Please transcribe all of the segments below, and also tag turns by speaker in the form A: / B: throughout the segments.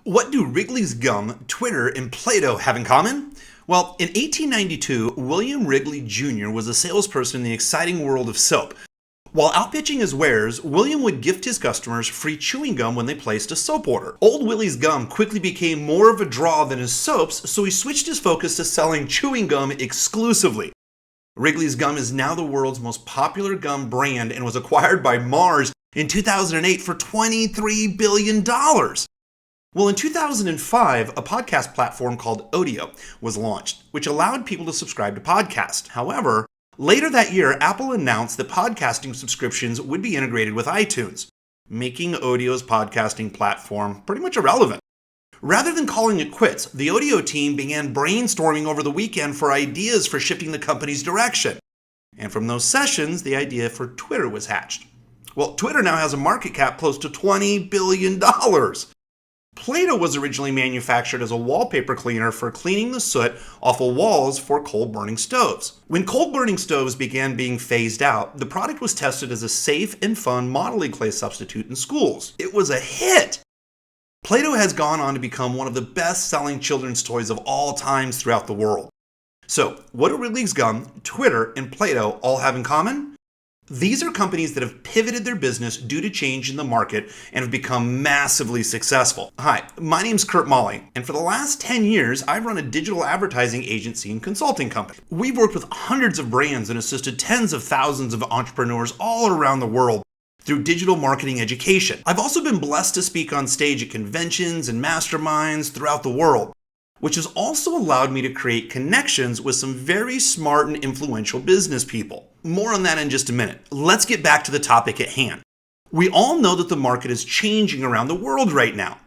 A: What do Wrigley's gum, Twitter, and Play-Doh have in common? Well, in 1892, William Wrigley Jr. was a salesperson in the exciting world of soap. While outpitching his wares, William would gift his customers free chewing gum when they placed a soap order. Old Willie's gum quickly became more of a draw than his soaps, so he switched his focus to selling chewing gum exclusively. Wrigley's gum is now the world's most popular gum brand and was acquired by Mars in 2008 for $23 billion. Well, in 2005, a podcast platform called Audio was launched, which allowed people to subscribe to podcasts. However, later that year, Apple announced that podcasting subscriptions would be integrated with iTunes, making Audio's podcasting platform pretty much irrelevant. Rather than calling it quits, the Audio team began brainstorming over the weekend for ideas for shifting the company's direction. And from those sessions, the idea for Twitter was hatched. Well, Twitter now has a market cap close to $20 billion. Play-Doh was originally manufactured as a wallpaper cleaner for cleaning the soot off of walls for coal-burning stoves. When coal-burning stoves began being phased out, the product was tested as a safe and fun modeling clay substitute in schools. It was a hit! Play-Doh has gone on to become one of the best-selling children's toys of all times throughout the world. So, what do Wrigley's Gum, Twitter, and Play-Doh all have in common? These are companies that have pivoted their business due to change in the market and have become massively successful. Hi, my name's Kurt Molly, and for the last 10 years, I've run a digital advertising agency and consulting company. We've worked with hundreds of brands and assisted tens of thousands of entrepreneurs all around the world through digital marketing education. I've also been blessed to speak on stage at conventions and masterminds throughout the world, which has also allowed me to create connections with some very smart and influential business people. More on that in just a minute. Let's get back to the topic at hand. We all know that the market is changing around the world right now.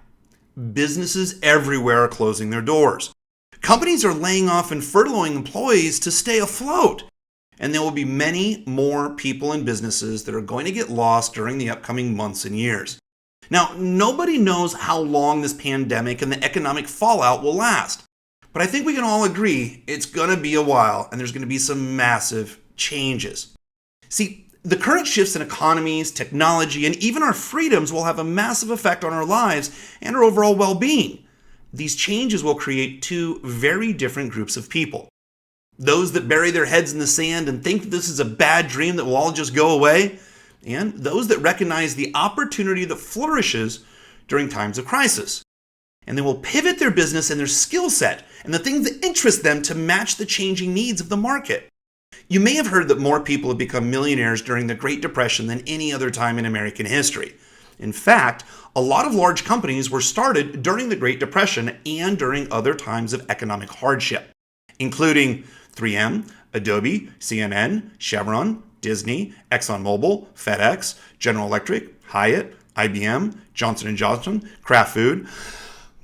A: Businesses everywhere are closing their doors. Companies are laying off and furloughing employees to stay afloat. And there will be many more people and businesses that are going to get lost during the upcoming months and years. Now, nobody knows how long this pandemic and the economic fallout will last. But I think we can all agree it's going to be a while and there's going to be some massive changes. See, the current shifts in economies, technology, and even our freedoms will have a massive effect on our lives and our overall well-being. These changes will create two very different groups of people. Those that bury their heads in the sand and think that this is a bad dream that will all just go away, and those that recognize the opportunity that flourishes during times of crisis. And they will pivot their business and their skill set and the things that interest them to match the changing needs of the market. You may have heard that more people have become millionaires during the Great Depression than any other time in American history. In fact, a lot of large companies were started during the Great Depression and during other times of economic hardship, including 3M, Adobe, CNN, Chevron, Disney, ExxonMobil, FedEx, General Electric, Hyatt, IBM, Johnson & Johnson, Kraft Food,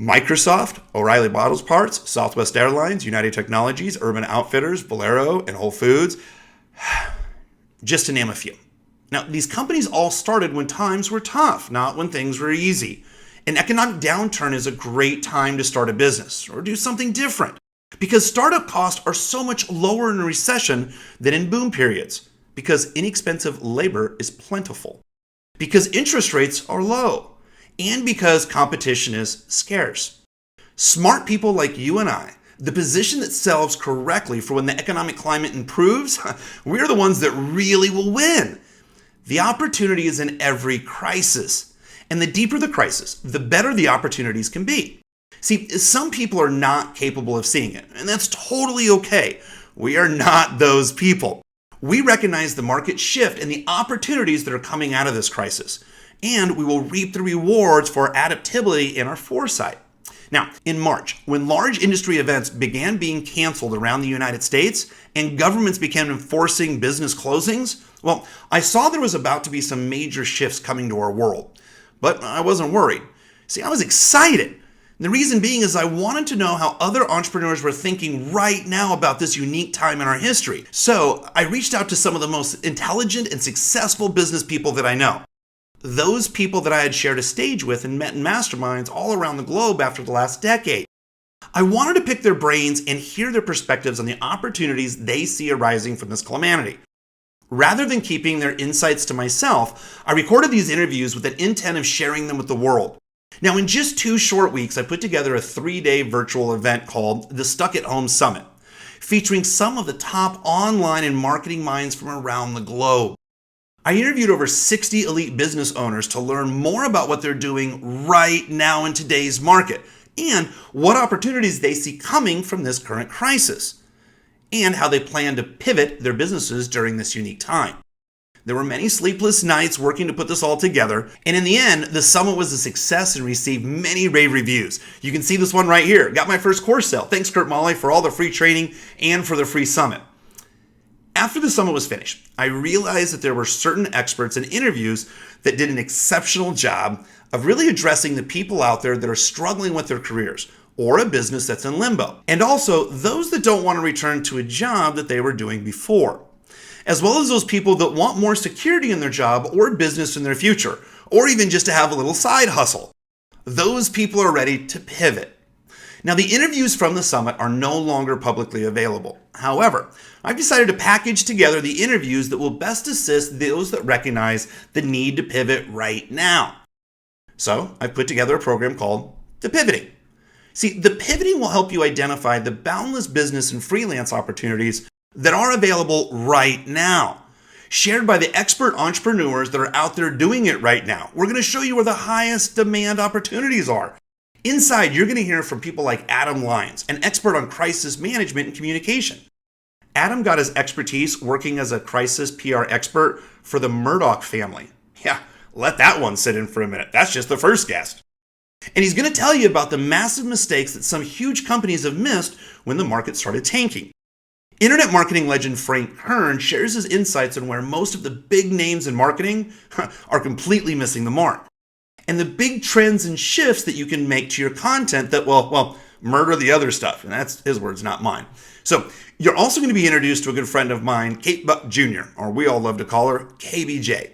A: Microsoft, O'Reilly Auto Parts, Southwest Airlines, United Technologies, Urban Outfitters, Valero, and Whole Foods, just to name a few. Now, these companies all started when times were tough, not when things were easy. An economic downturn is a great time to start a business or do something different because startup costs are so much lower in a recession than in boom periods, because inexpensive labor is plentiful, because interest rates are low, and because competition is scarce. Smart people like you and I, the position that sells correctly for when the economic climate improves, we're the ones that really will win. The opportunity is in every crisis. And the deeper the crisis, the better the opportunities can be. See, some people are not capable of seeing it, and that's totally okay. We are not those people. We recognize the market shift and the opportunities that are coming out of this crisis, and we will reap the rewards for our adaptability and our foresight. Now, in March, when large industry events began being canceled around the United States and governments began enforcing business closings, well, I saw there was about to be some major shifts coming to our world. But I wasn't worried. See, I was excited. The reason being is I wanted to know how other entrepreneurs were thinking right now about this unique time in our history. So I reached out to some of the most intelligent and successful business people that I know. Those people that I had shared a stage with and met in masterminds all around the globe after the last decade. I wanted to pick their brains and hear their perspectives on the opportunities they see arising from this calamity. Rather than keeping their insights to myself, I recorded these interviews with an intent of sharing them with the world. Now, in just 2 short weeks, I put together a 3-day virtual event called the Stuck at Home Summit, featuring some of the top online and marketing minds from around the globe. I interviewed over 60 elite business owners to learn more about what they're doing right now in today's market and what opportunities they see coming from this current crisis, and how they plan to pivot their businesses during this unique time. There were many sleepless nights working to put this all together, and in the end, the summit was a success and received many rave reviews. You can see this one right here. Got my first course sale. Thanks, Kurt Molly, for all the free training and for the free summit. After the summit was finished, I realized that there were certain experts and interviews that did an exceptional job of really addressing the people out there that are struggling with their careers or a business that's in limbo, and also those that don't want to return to a job that they were doing before, as well as those people that want more security in their job or business in their future, or even just to have a little side hustle. Those people are ready to pivot. Now, the interviews from the summit are no longer publicly available. However, I've decided to package together the interviews that will best assist those that recognize the need to pivot right now. So, I've put together a program called The Pivoting. See, the pivoting will help you identify the boundless business and freelance opportunities that are available right now, shared by the expert entrepreneurs that are out there doing it right now. We're going to show you where the highest demand opportunities are. Inside, you're going to hear from people like Adam Lyons, an expert on crisis management and communication. Adam got his expertise working as a crisis PR expert for the Murdoch family. Yeah, let that one sit in for a minute. That's just the first guest. And he's going to tell you about the massive mistakes that some huge companies have missed when the market started tanking. Internet marketing legend Frank Kern shares his insights on where most of the big names in marketing are completely missing the mark, and the big trends and shifts that you can make to your content that will murder the other stuff. And that's his words, not mine. So you're also going to be introduced to a good friend of mine, Kate Buck Jr., or we all love to call her KBJ.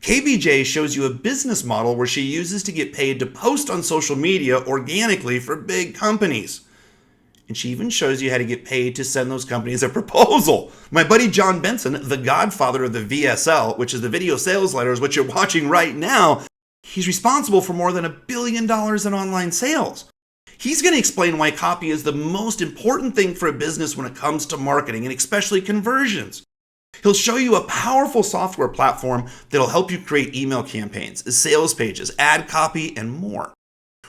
A: KBJ shows you a business model where she uses to get paid to post on social media organically for big companies. And she even shows you how to get paid to send those companies a proposal. My buddy John Benson, the godfather of the VSL, which is the video sales letters, which you're watching right now, he's responsible for more than $1 billion in online sales. He's going to explain why copy is the most important thing for a business when it comes to marketing, and especially conversions. He'll show you a powerful software platform that'll help you create email campaigns, sales pages, ad copy, and more.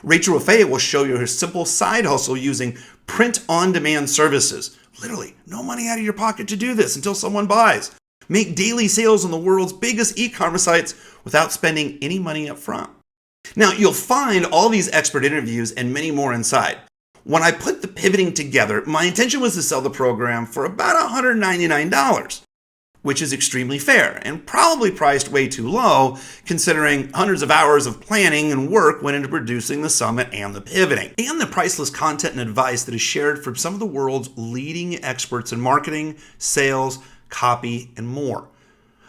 A: Rachel Raffaele will show you her simple side hustle using print-on-demand services. Literally, no money out of your pocket to do this until someone buys. Make daily sales on the world's biggest e-commerce sites without spending any money up front. Now, you'll find all these expert interviews and many more inside. When I put the pivoting together, my intention was to sell the program for about $199, which is extremely fair and probably priced way too low, considering hundreds of hours of planning and work went into producing the summit and the pivoting, and the priceless content and advice that is shared from some of the world's leading experts in marketing, sales, copy, and more.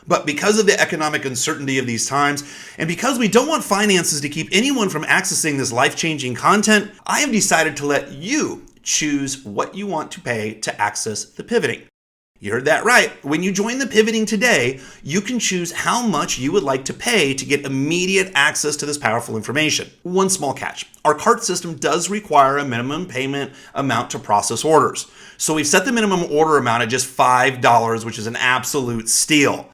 A: But because of the economic uncertainty of these times, and because we don't want finances to keep anyone from accessing this life-changing content, I have decided to let you choose what you want to pay to access the pivoting. You heard that right. When you join the pivoting today, you can choose how much you would like to pay to get immediate access to this powerful information. One small catch. Our cart system does require a minimum payment amount to process orders. So we've set the minimum order amount at just $5, which is an absolute steal.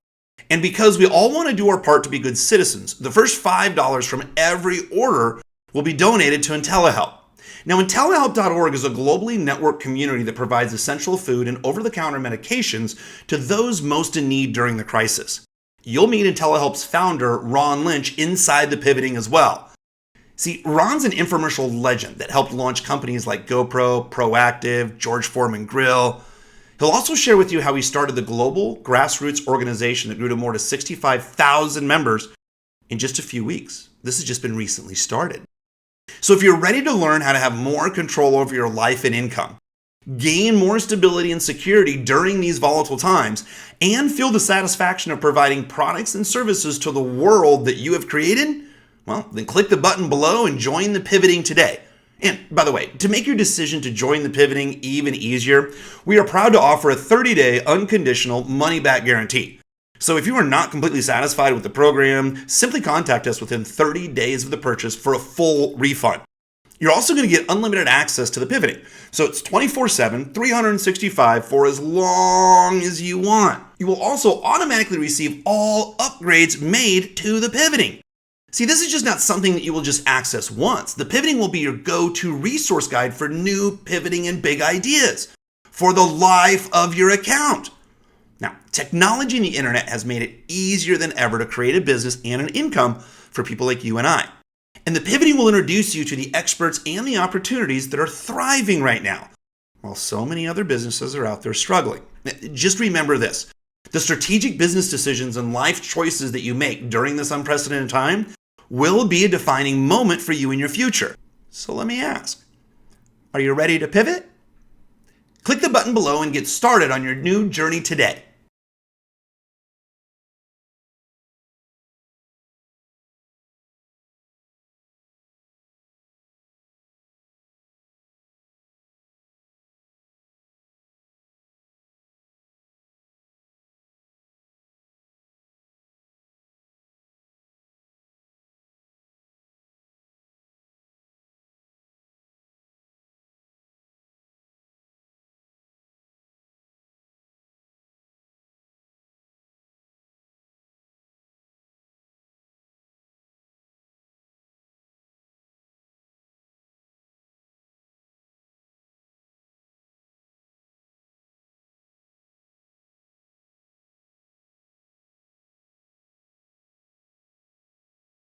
A: And because we all want to do our part to be good citizens, the first $5 from every order will be donated to IntelliHelp. Now, IntelliHelp.org is a globally networked community that provides essential food and over-the-counter medications to those most in need during the crisis. You'll meet IntelliHelp's founder, Ron Lynch, inside the pivoting as well. See, Ron's an infomercial legend that helped launch companies like GoPro, Proactive, George Foreman Grill. He'll also share with you how he started the global grassroots organization that grew to more than 65,000 members in just a few weeks. This has just been recently started. So if you're ready to learn how to have more control over your life and income, gain more stability and security during these volatile times, and feel the satisfaction of providing products and services to the world that you have created, well, then click the button below and join the pivoting today. And by the way, to make your decision to join the pivoting even easier, we are proud to offer a 30-day unconditional money-back guarantee. So if you are not completely satisfied with the program, simply contact us within 30 days of the purchase for a full refund. You're also going to get unlimited access to the pivoting. So it's 24/7, 365 for as long as you want. You will also automatically receive all upgrades made to the pivoting. See, this is just not something that you will just access once. The pivoting will be your go-to resource guide for new pivoting and big ideas for the life of your account. Now, technology and the internet has made it easier than ever to create a business and an income for people like you and I. And the pivoting will introduce you to the experts and the opportunities that are thriving right now, while so many other businesses are out there struggling. Just remember this: the strategic business decisions and life choices that you make during this unprecedented time will be a defining moment for you in your future. So let me ask, are you ready to pivot? Click the button below and get started on your new journey today.